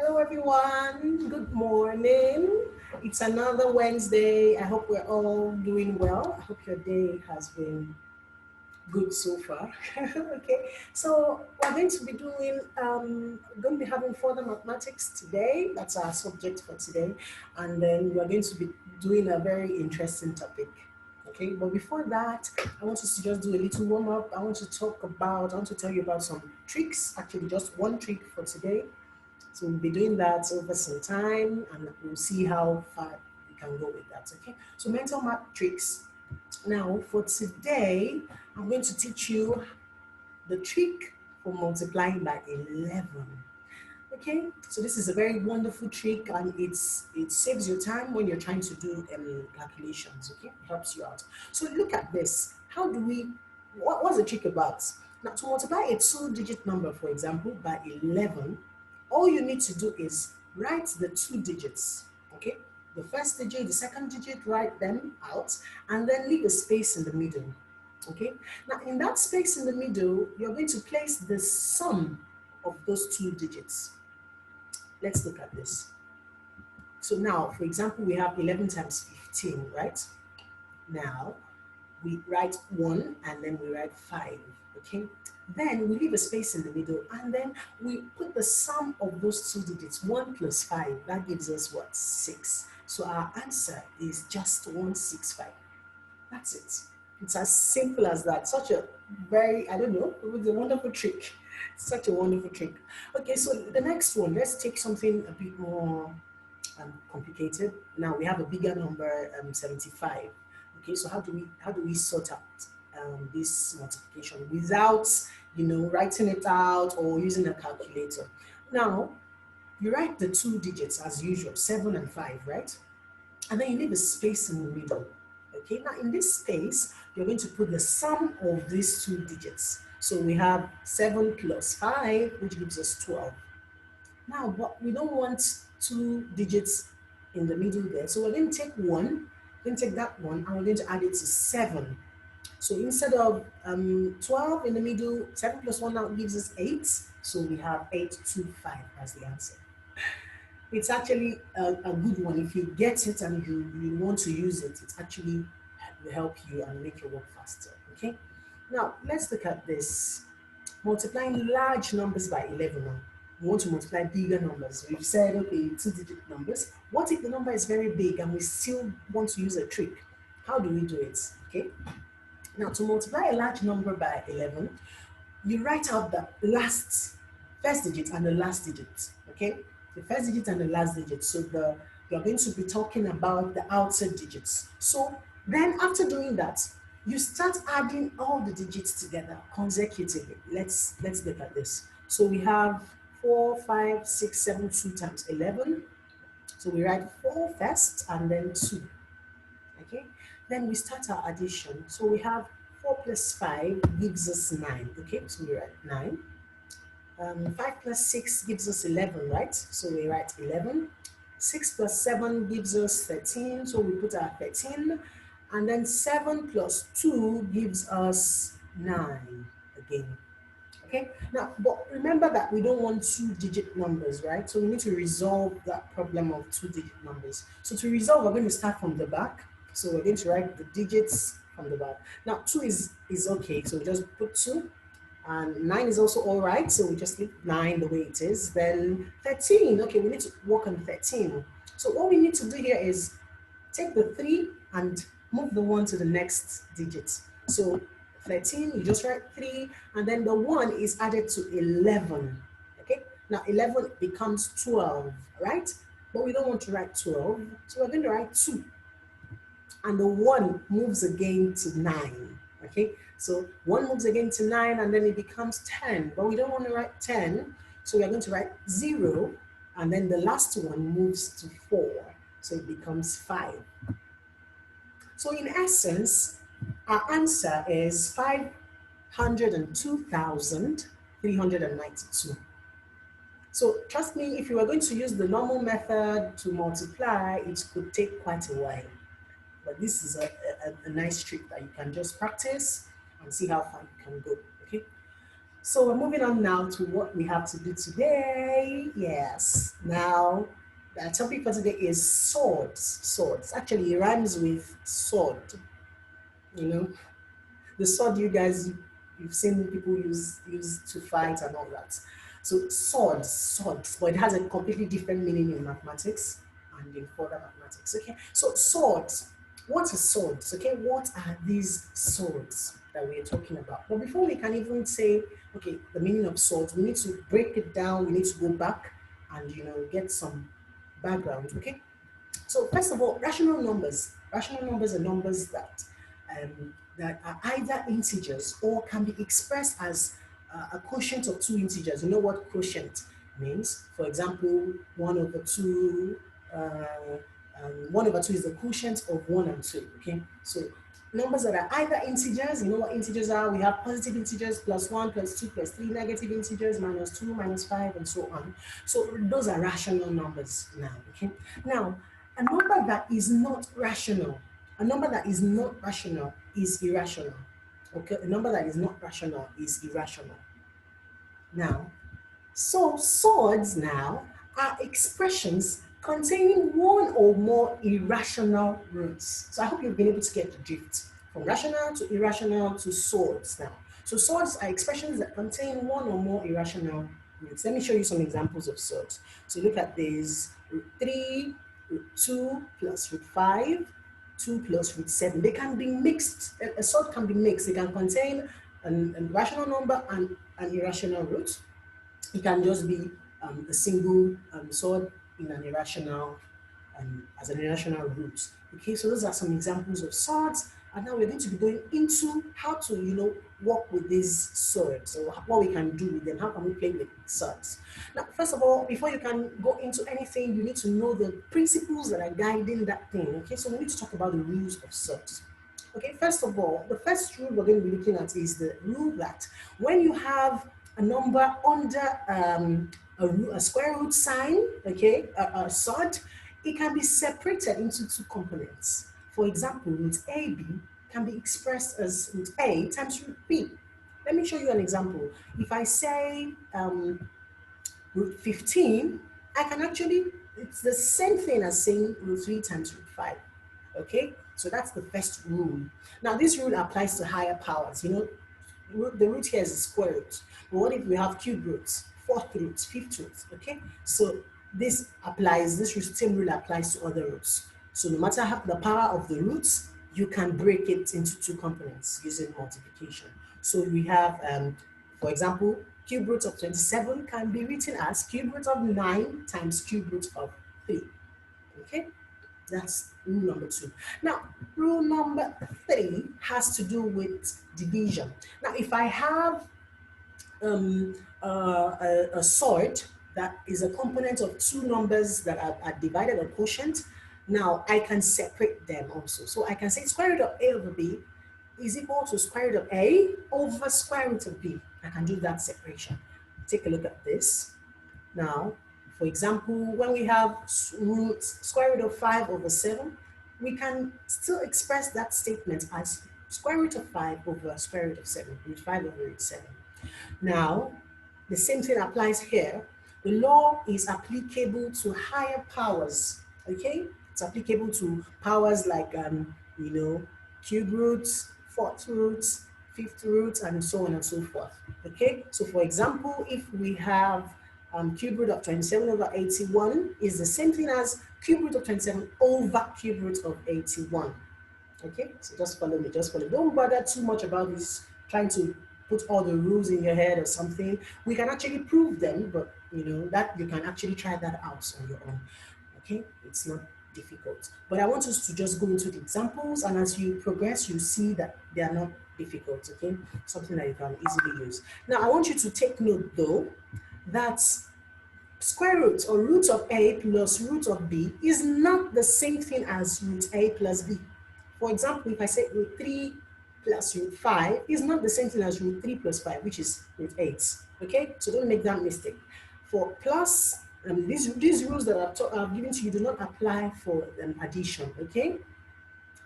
Hello everyone, good morning. It's another Wednesday. I hope we're all doing well. I hope your day has been good so far. Okay, so we're going to be going to be having further mathematics today. That's our subject for today. And then we're going to be doing a very interesting topic. Okay, but before that, I want us to just do a little warm up. I want to tell you about some tricks, actually just one trick for today. So we'll be doing that over some time and we'll see how far we can go with that, okay? So mental math tricks. Now for today, I'm going to teach you the trick for multiplying by 11. Okay, so this is a very wonderful trick and it saves your time when you're trying to do calculations, okay? It helps you out. So look at this. What's the trick about? Now to multiply a two-digit number, for example, by 11, all you need to do is write the two digits, okay? The first digit, the second digit, write them out and then leave a space in the middle, okay? Now in that space in the middle, you're going to place the sum of those two digits. Let's look at this. So now, for example, we have 11 times 15, right? Now, we write 1 and then we write 5, okay? Then we leave a space in the middle and then we put the sum of those two digits, 1 plus 5, that gives us what? 6. So our answer is just 165. That's it. It's as simple as that. Such a very, I don't know, it was a wonderful trick. Such a wonderful trick. Okay, so the next one, let's take something a bit more complicated. Now we have a bigger number, 75. Okay, so how do we sort out this multiplication without, writing it out or using a calculator? Now, you write the two digits as usual, 7 and 5, right? And then you leave a space in the middle. Okay, now in this space, you're going to put the sum of these two digits. So we have 7 plus 5, which gives us 12. Now, but we don't want two digits in the middle there. So we're going to take one, we're going to take that one, and we're going to add it to 7. So instead of 12 in the middle, 7 plus 1 now gives us 8. So we have 825 as the answer. It's actually a good one. If you get it and you want to use it, it actually will help you and make your work faster, okay? Now, let's look at this. Multiplying large numbers by 11 now. We want to multiply bigger numbers. We've said, okay, two-digit numbers. What if the number is very big and we still want to use a trick? How do we do it, okay? Now, to multiply a large number by 11, you write out the first digit and the last digit, okay? The first digit and the last digit. So you're going to be talking about the outer digits. So then after doing that, you start adding all the digits together consecutively. Let's look at this. So we have 4, 5, 6, 7, 2 times 11. So we write 4 first and then 2, okay? Then we start our addition. So we have 4 plus 5 gives us 9, okay? So we write 9. 5 plus 6 gives us 11, right? So we write 11. 6 plus 7 gives us 13, so we put our 13. And then 7 plus 2 gives us 9 again. Okay, now, but remember that we don't want two-digit numbers, right? So we need to resolve that problem of two-digit numbers. So to resolve, we're going to start from the back. So we're going to write the digits from the back. Now, 2 is okay, so we just put 2. And 9 is also all right, so we just leave 9 the way it is. Then 13, okay, we need to work on 13. So all we need to do here is take the 3 and move the 1 to the next digit. So 13, you just write 3, and then the 1 is added to 11, okay? Now 11 becomes 12, right? But we don't want to write 12, so we're going to write 2. And the 1 moves again to 9, okay? So 1 moves again to 9 and then it becomes 10, but we don't want to write 10, so we're going to write 0, and then the last one moves to 4, so it becomes 5. So in essence, our answer is 502,392. So trust me, if you were going to use the normal method to multiply, it could take quite a while. But this is a nice trick that you can just practice and see how far you can go, okay? So we're moving on now to what we have to do today. Yes. Now, the topic for today is swords. Swords. Actually, it rhymes with sword. You know, the sword you guys you've seen people use to fight and all that. So swords, but it has a completely different meaning in mathematics and in further mathematics. Okay, so swords. What is swords? Okay, what are these swords that we're talking about? But before we can even say, okay, the meaning of swords, we need to break it down. We need to go back and get some background. Okay, so first of all, rational numbers. Rational numbers are numbers that are either integers or can be expressed as a quotient of two integers. You know what quotient means? For example, 1/2. 1/2 is the quotient of 1 and 2. Okay, so numbers that are either integers. You know what integers are? We have positive integers, +1, +2, +3, negative integers, -2, -5, and so on. So those are rational numbers now. Okay, now a number that is not rational, a number that is not rational is irrational. Okay, a number that is not rational is irrational. Now, so swords now are expressions containing one or more irrational roots. So I hope you've been able to get the drift from rational to irrational to swords now. So swords are expressions that contain one or more irrational roots. Let me show you some examples of swords. So look at this: √3, √2 plus √5, 2 plus √7. They can be mixed. A sword can be mixed. It can contain a rational number and an irrational root. It can just be a single sword in an irrational, as an irrational root. Okay, so those are some examples of swords, and now we're going to be going into how to, work with these swords, or what we can do with them. How can we play with swords? Now, first of all, before you can go into anything, you need to know the principles that are guiding that thing. Okay, so we need to talk about the rules of swords. Okay, first of all, the first rule we're going to be looking at is the rule that when you have a number under a square root sign, okay, a sword, it can be separated into two components. For example, root AB can be expressed as root A times root B. Let me show you an example. If I say root 15, I can actually, it's the same thing as saying root 3 times root 5. Okay, so that's the first rule. Now, this rule applies to higher powers. The root here is the square root. But what if we have cube roots, fourth roots, fifth roots? Okay, so this same rule applies to other roots. So no matter the power of the roots, you can break it into two components using multiplication. So we have, for example, cube root of 27 can be written as cube root of 9 times cube root of 3. Okay, that's rule number 2. Now, rule number 3 has to do with division. Now, if I have a sword that is a component of two numbers that are divided or quotient, now I can separate them also. So I can say square root of A over B is equal to square root of A over square root of B. I can do that separation. Take a look at this. Now, for example, when we have square root of 5 over 7, we can still express that statement as square root of 5 over square root of 7, root 5 over root 7. Now, the same thing applies here. The law is applicable to higher powers, okay? It's applicable to powers like, cube roots, fourth roots, fifth roots, and so on and so forth, okay? So for example, if we have cube root of 27 over 81 is the same thing as cube root of 27 over cube root of 81, okay? So just follow me, just follow. Don't bother too much about this, trying to put all the rules in your head or something. We can actually prove them, but that you can actually try that out on your own, okay? It's not difficult. But I want us to just go into the examples, and as you progress, you see that they are not difficult, okay? Something that you can easily use. Now, I want you to take note, though, that square root or root of A plus root of B is not the same thing as root A plus B. For example, if I say root 3 plus root 5 is not the same thing as root 3 plus 5, which is root 8, okay? So don't make that mistake. For plus, these rules that I've given to you do not apply for addition, okay?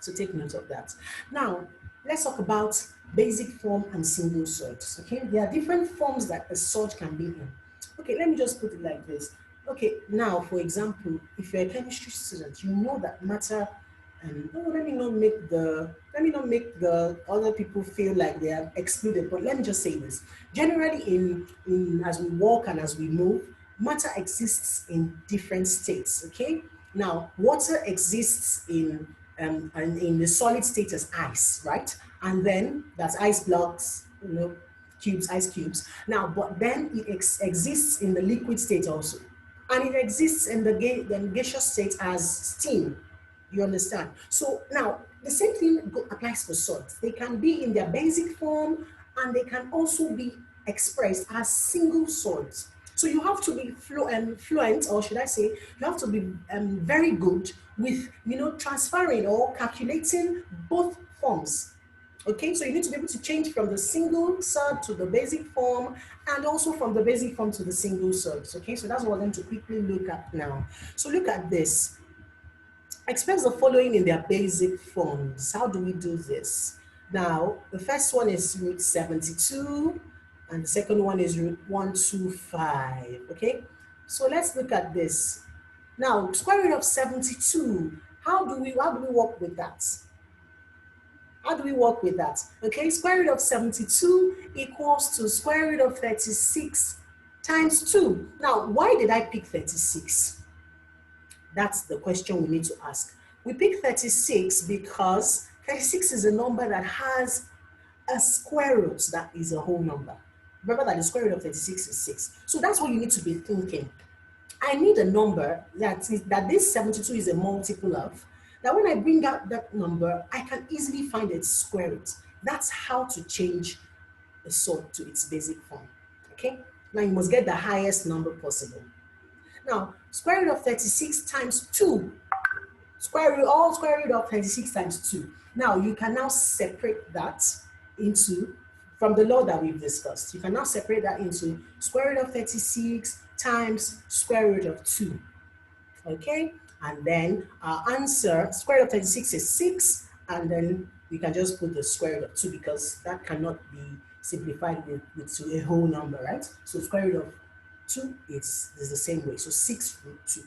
So take note of that. Now, let's talk about basic form and single surds. Okay, there are different forms that a surd can be in. Okay, let me just put it like this. Okay, now for example, if you're a chemistry student, you know that matter. No, let me not make the other people feel like they are excluded. But let me just say this: generally, in as we walk and as we move, matter exists in different states. Okay, now water exists in the solid state as ice, right? And then that's ice blocks, cubes, ice cubes. Now, but then it exists in the liquid state also, and it exists in the gaseous state as steam. You understand? So now the same thing applies for salts. They can be in their basic form, and they can also be expressed as single salts. So you have to be fluent, or should I say, you have to be very good with transferring or calculating both forms. Okay, so you need to be able to change from the single salt to the basic form, and also from the basic form to the single salt. Okay, so that's what we're going to quickly look at now. So look at this. Express the following in their basic forms. How do we do this? Now, the first one is root 72, and the second one is root 125. Okay, so let's look at this. Now, square root of 72. How do we work with that? How do we work with that? Okay, square root of 72 equals to square root of 36 times 2. Now, why did I pick 36? That's the question we need to ask. We pick 36 because 36 is a number that has a square root that is a whole number. Remember that the square root of 36 is 6. So that's what you need to be thinking. I need a number that this 72 is a multiple of. Now, when I bring out that number, I can easily find its square root. That's how to change a surd to its basic form. Okay? Now, you must get the highest number possible. Now, square root of 36 times 2. Square root of 36 times 2. Now, you can now separate that into, from the law that we've discussed, you can now separate that into square root of 36 times square root of 2. Okay? And then our answer, square root of 36 is 6, and then we can just put the square root of 2 because that cannot be simplified to a whole number, right? So square root of 2 is the same way, so 6 root 2.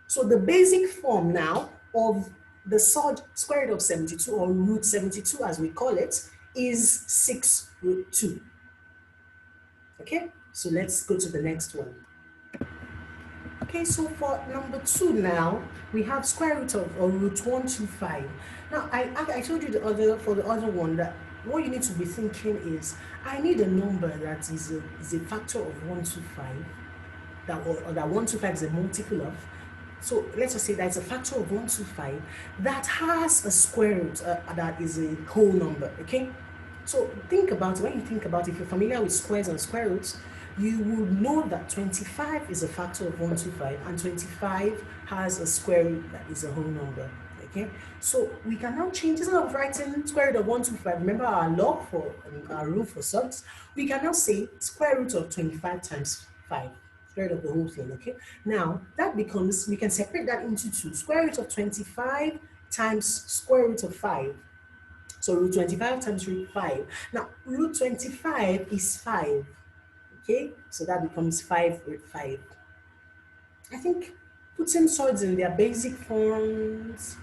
So the basic form now of the surd square root of 72, or root 72 as we call it, is 6 root 2. Okay, so let's go to the next one. Okay, so for number 2 now, we have square root of or root 125. Now, I told you for the other one that what you need to be thinking is, I need a number that is a factor of 125, that 125 is a multiple of. So let's just say that it's a factor of 125 that has a square root that is a whole number. Okay, so think about it. When you think about it, if you're familiar with squares and square roots, you would know that 25 is a factor of 125, and 25 has a square root that is a whole number. Okay, so we can now change, instead of writing square root of 125, remember our law for our rule for surds, we can now say square root of 25 times 5, square root of the whole thing. Okay, now that becomes, we can separate that into 2, square root of 25 times square root of 5. So root 25 times root 5. Now root 25 is 5. Okay, so that becomes 5 root 5. I think putting surds in their basic forms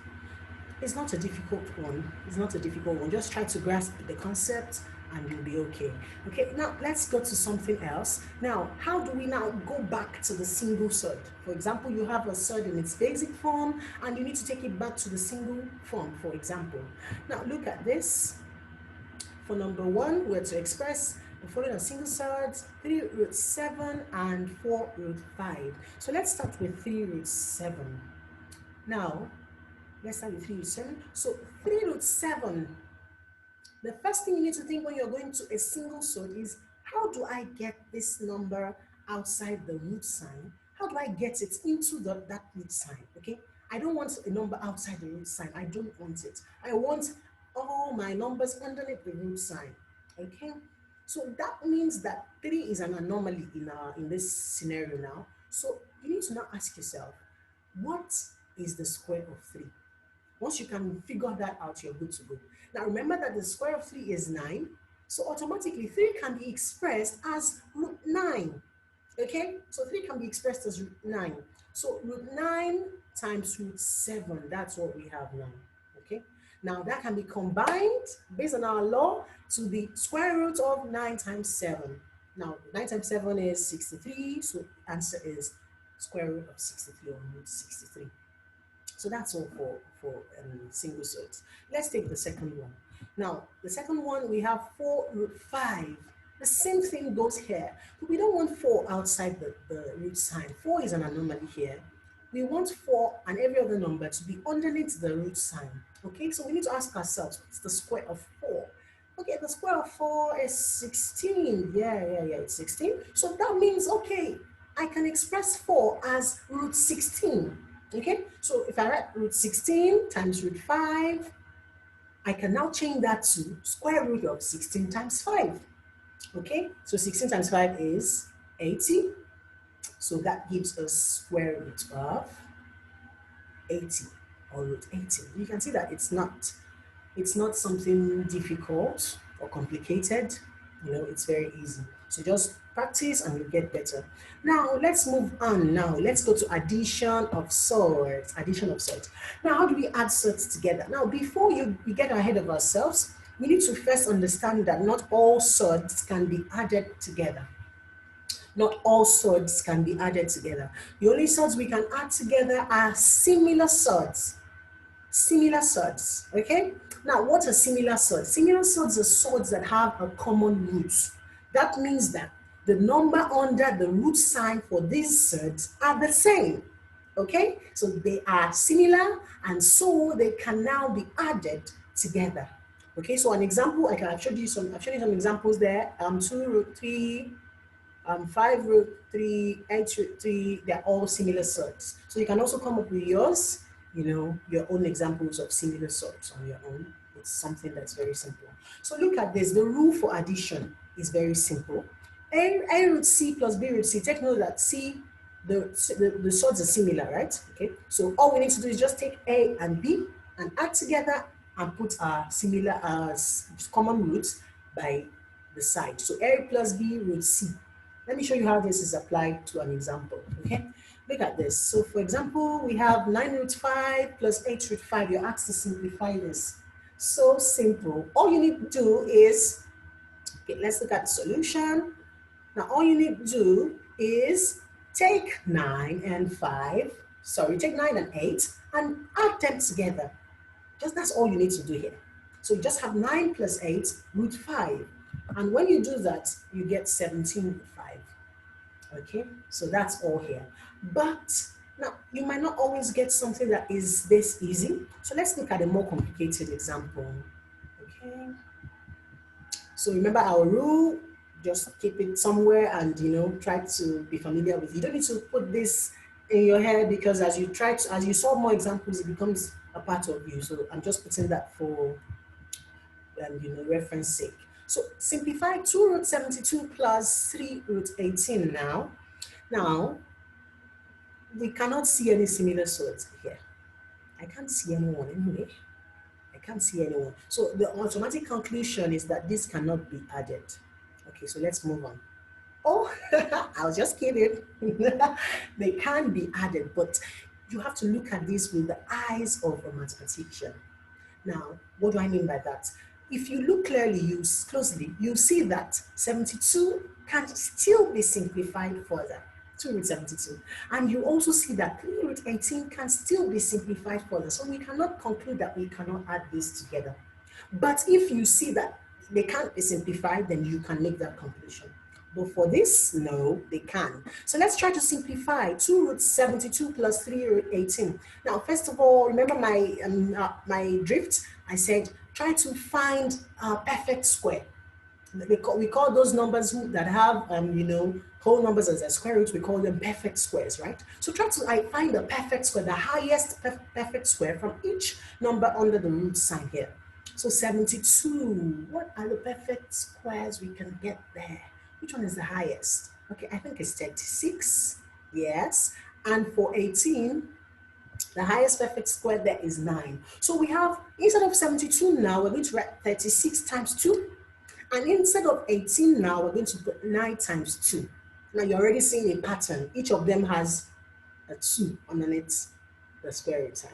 is not a difficult one. It's not a difficult one. Just try to grasp the concept and you'll be okay. Okay, now let's go to something else. Now, how do we now go back to the single surd? For example, you have a surd in its basic form and you need to take it back to the single form, for example. Now, look at this. For number 1, we're to express the following are single surds: 3 root 7 and 4 root 5. So let's start with 3 root 7. Now, let's start with 3 root 7. So 3 root 7, the first thing you need to think when you're going to a single surd is, how do I get this number outside the root sign? How do I get it into that root sign? Okay, I don't want a number outside the root sign. I don't want it. I want all my numbers underneath the root sign. Okay, so that means that 3 is an anomaly in this scenario now. So you need to now ask yourself, what is the square of 3? Once you can figure that out, you're good to go. Now remember that the square of 3 is 9. So automatically 3 can be expressed as root 9. Okay, so 3 can be expressed as root 9. So root 9 times root 7, that's what we have now. Okay, now that can be combined based on our law to the square root of 9 times 7. Now 9 times 7 is 63, so answer is square root of 63 or root 63. So that's all for single surds. Let's take the second one. Now, the second one, we have 4 root 5. The same thing goes here, but we don't want 4 outside the root sign. 4 is an anomaly here. We want 4 and every other number to be underneath the root sign. Okay, so we need to ask ourselves, what's the square of 4? Okay, the square of 4 is 16. Yeah, it's 16. So that means, okay, I can express 4 as root 16. Okay, so if I write root 16 times root 5, I can now change that to square root of 16 times 5. Okay, so 16 times 5 is 80. So that gives us square root of 80 or root 80. You can see that it's not something difficult or complicated. You know, it's very easy. So just practice and you'll get better. Now let's move on. Now let's go to addition of surds. Addition of surds. Now how do we add surds together? Now before we get ahead of ourselves, we need to first understand that not all surds can be added together. Not all surds can be added together. The only surds we can add together are similar surds. Similar surds, okay? Now, what are similar surds? Similar surds are surds that have a common root. That means that the number under the root sign for these surds are the same, okay? So they are similar, and so they can now be added together. Okay, so an example, I've shown you some examples there. 2 root 3, 5 root 3, 8 root 3, they're all similar surds. So you can also come up with yours, you know, your own examples of similar surds on your own. It's something that's very simple. So look at this. The rule for addition is very simple. A root C plus B root C. Take note that C, the surds are similar, right? Okay. So all we need to do is just take A and B and add together and put our similar common roots by the side. So A plus B root C. Let me show you how this is applied to an example, okay? Look at this. So for example, we have 9 root 5 plus 8 root 5. You're asked to simplify this. So simple. All you need to do is, okay, let's look at the solution. Now, all you need to do is take 9 and 8 and add them together. That's all you need to do here. So you just have 9 plus 8 root 5. And when you do that, you get 17 root 5. Okay, so that's all here. But now you might not always get something that is this easy. So let's look at a more complicated example. Okay. So remember our rule, just keep it somewhere and, you know, try to be familiar with it. You don't need to put this in your head because as you solve more examples, it becomes a part of you. So I'm just putting that for, you know, reference sake. So simplify 2 root 72 plus 3 root 18 now. Now, we cannot see any similar surds here. I can't see anyone anyway. I can't see anyone. So the automatic conclusion is that this cannot be added. Okay, so let's move on. Oh, I was just kidding. They can be added, but you have to look at this with the eyes of a mathematician. Now, what do I mean by that? If you look closely, you see that 72 can still be simplified further. 2 root 72. And you also see that 3 root 18 can still be simplified further. So we cannot conclude that we cannot add this together. But if you see that they can't be simplified, then you can make that conclusion. But for this, no, they can. So let's try to simplify 2 root 72 plus 3 root 18. Now, first of all, remember my drift? I said, try to find a perfect square. We call those numbers that have, you know, whole numbers as a square root, we call them perfect squares, right? So try to find the perfect square, the highest perfect square from each number under the root sign here. So 72, what are the perfect squares we can get there? Which one is the highest? Okay, I think it's 36, yes. And for 18, The highest perfect square there is 9. So we have, instead of 72 now, we're going to write 36 times 2. And instead of 18 now, we're going to put 9 times 2. Now you're already seeing a pattern. Each of them has a 2 underneath the square root sign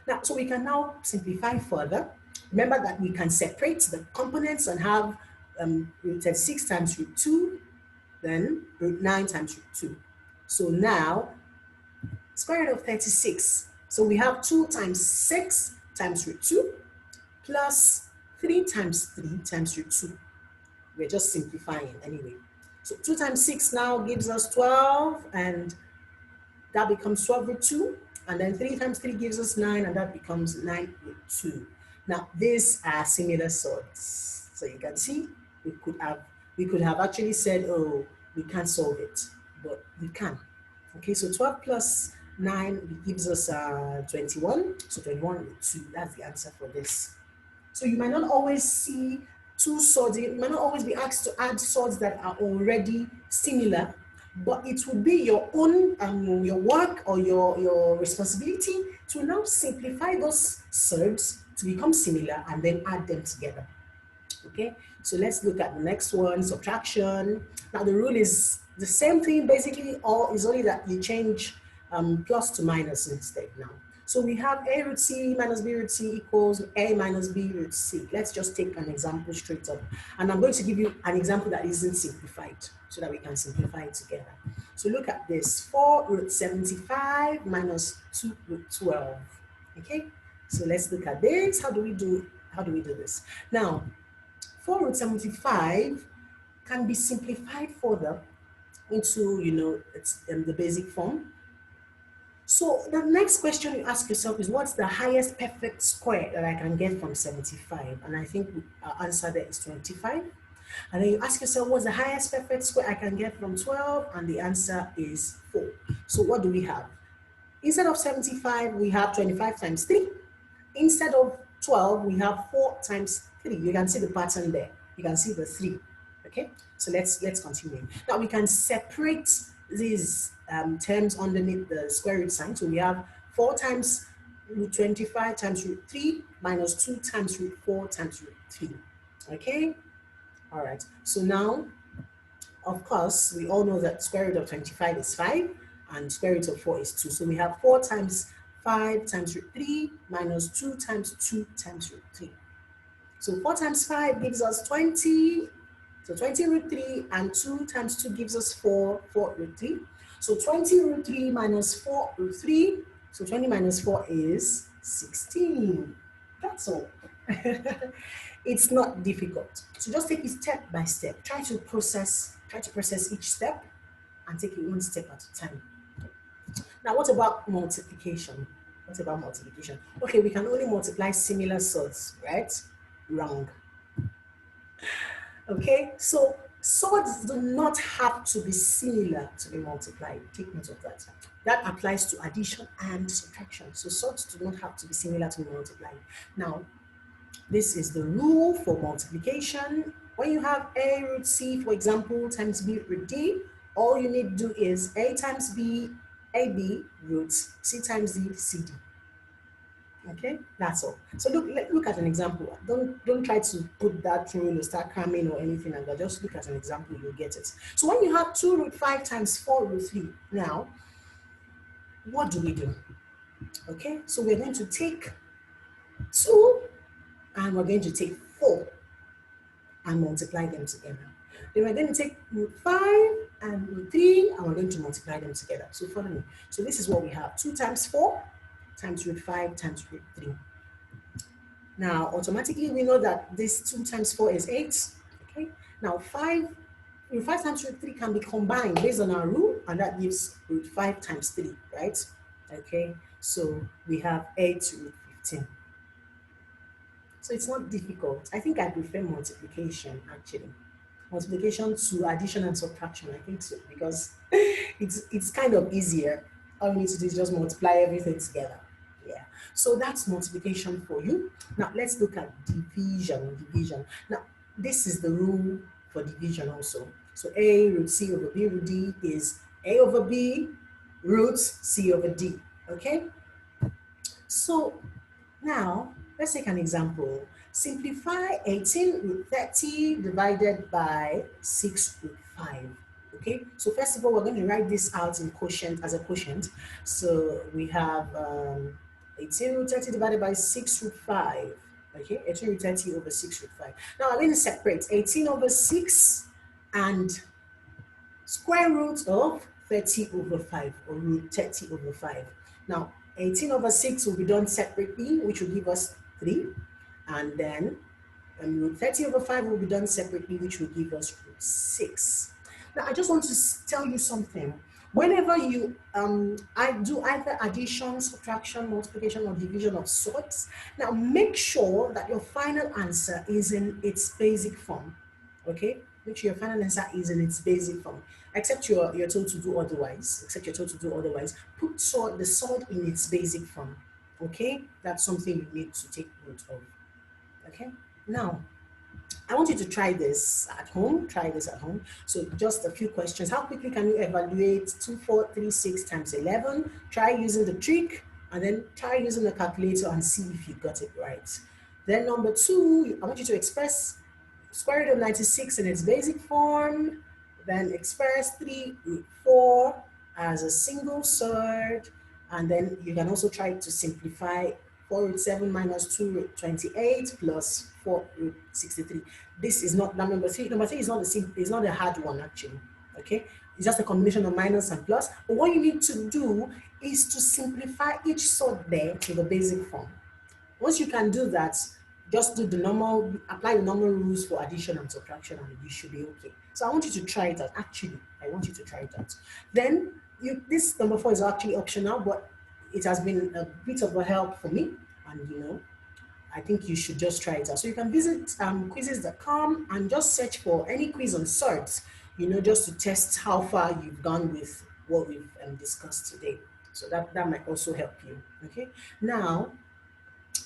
now. So we can now simplify further. Remember that we can separate the components and have root 36 times root 2, then root 9 times root 2. So now, square root of 36. So we have 2 times 6 times root 2 plus 3 times 3 times root 2. We're just simplifying anyway. So 2 times 6 now gives us 12, and that becomes 12 root 2. And then 3 times 3 gives us 9, and that becomes 9 root 2. Now, these are similar sorts. So you can see, we could have actually said, oh, we can't solve it, but we can. Okay, so 12 plus 9 gives us 21. So 21 root 2, that's the answer for this. So you might not always see two swords, you might not always be asked to add swords that are already similar, but it would be your own, your work or your responsibility to now simplify those surds to become similar and then add them together. Okay, so let's look at the next one, subtraction. Now the rule is the same thing basically, or is only that you change plus to minus instead now. So we have a root c minus b root c equals a minus b root c. Let's just take an example straight up. And I'm going to give you an example that isn't simplified so that we can simplify it together. So look at this, 4 root 75 minus 2 root 12. Okay, so let's look at this. How do we do this? Now, 4 root 75 can be simplified further into, it's the basic form. So the next question you ask yourself is, what's the highest perfect square that I can get from 75? And I think our answer there is 25. And then you ask yourself, what's the highest perfect square I can get from 12? And the answer is 4. So what do we have? Instead of 75, we have 25 times 3. Instead of 12, we have 4 times 3. You can see the pattern there. You can see the 3. Okay, so let's continue. Now we can separate these terms underneath the square root sign. So we have 4 times root 25 times root 3 minus 2 times root 4 times root 3. Okay, all right. So now, of course, we all know that square root of 25 is 5 and square root of 4 is 2. So we have 4 times 5 times root 3 minus 2 times 2 times root 3. So 4 times 5 gives us 20. So 20 root 3 and 2 times 2 gives us 4 root 3. So 20 root 3 minus 4 root 3. So 20 minus 4 is 16. That's all. It's not difficult. So just take it step by step. Try to process each step and take it one step at a time. Now, what about multiplication? Okay, we can only multiply similar sorts, right? Wrong. Okay, so swords do not have to be similar to be multiplied. Take note of that. That applies to addition and subtraction. So swords do not have to be similar to be multiplied. Now, this is the rule for multiplication. When you have a root c, for example, times b root d, all you need to do is a times b, ab root c times d, cd. Okay, that's all. So look at an example. Don't try to put that through or start cramming or anything like that. Just look at an example, you'll get it. So when you have 2 root 5 times 4 root 3, now, what do we do? Okay, so we're going to take 2 and we're going to take 4 and multiply them together. Then we're going to take root 5 and root 3 and we're going to multiply them together. So follow me. So this is what we have. 2 times 4 times root 5 times root 3. Now, automatically we know that this 2 times 4 is 8. Okay. Now, root 5 times root 3 can be combined based on our rule, and that gives root 5 times 3, right? Okay. So we have 8 root 15. So it's not difficult. I think I prefer multiplication, actually. Multiplication to addition and subtraction, I think so, because it's kind of easier. All you need to do is just multiply everything together. Yeah. So that's multiplication for you. Now let's look at division. Now this is the rule for division also. So a root c over b root d is a over b root c over d. Okay. So now, let's take an example. Simplify 18 root 30 divided by 6 root 5. Okay, so first of all, we're going to write this out in quotient as a quotient. So we have 18 root 30 divided by 6 root 5. Okay, 18 root 30 over 6 root 5. Now I'm going to separate 18 over 6 and square root of 30 over 5, or root 30 over 5. Now, 18 over 6 will be done separately, which will give us 3. And then root 30 over 5 will be done separately, which will give us root 6. Now, I just want to tell you something. Whenever you I do either addition, subtraction, multiplication, or division of sorts, now make sure that your final answer is in its basic form. Okay? Make sure your final answer is in its basic form. Except you're told to do otherwise. Put the sort in its basic form. Okay? That's something you need to take note of. Okay? Now, I want you to try this at home. So just a few questions. How quickly can you evaluate 2436 times 11? Try using the trick, and then try using the calculator and see if you got it right. Then number 2, I want you to express square root of 96 in its basic form. Then express 3 root 4 as a single surd. And then you can also try to simplify 4 root 7 minus 2 root 28 plus 4 root 63. This is not, number 3 is not it's not a hard one actually, okay? It's just a combination of minus and plus. But what you need to do is to simplify each sort there to the basic form. Once you can do that, just do the normal, apply the normal rules for addition and subtraction, and you should be okay. So I want you to try it out. Actually, I want you to try it out. Then this number 4 is actually optional, but it has been a bit of a help for me, and I think you should just try it out. So you can visit quizzes.com and just search for any quiz on Surds, just to test how far you've gone with what we've discussed today. So that might also help you. Okay. Now,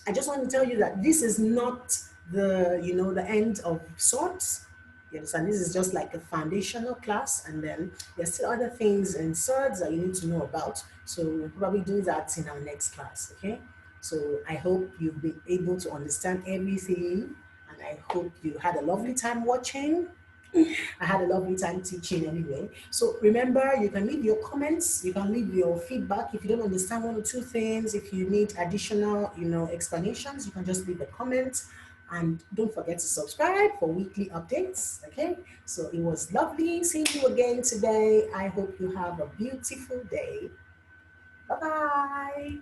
I just want to tell you that this is not the end of sorts. You understand? This is just like a foundational class, and then there's still other things in Surds that you need to know about. So we'll probably do that in our next class, okay? So I hope you've been able to understand everything, and I hope you had a lovely time watching. I had a lovely time teaching anyway. So remember, you can leave your comments, you can leave your feedback. If you don't understand one or two things, if you need additional, explanations, you can just leave a comment. And don't forget to subscribe for weekly updates, okay? So it was lovely seeing you again today. I hope you have a beautiful day. Bye-bye.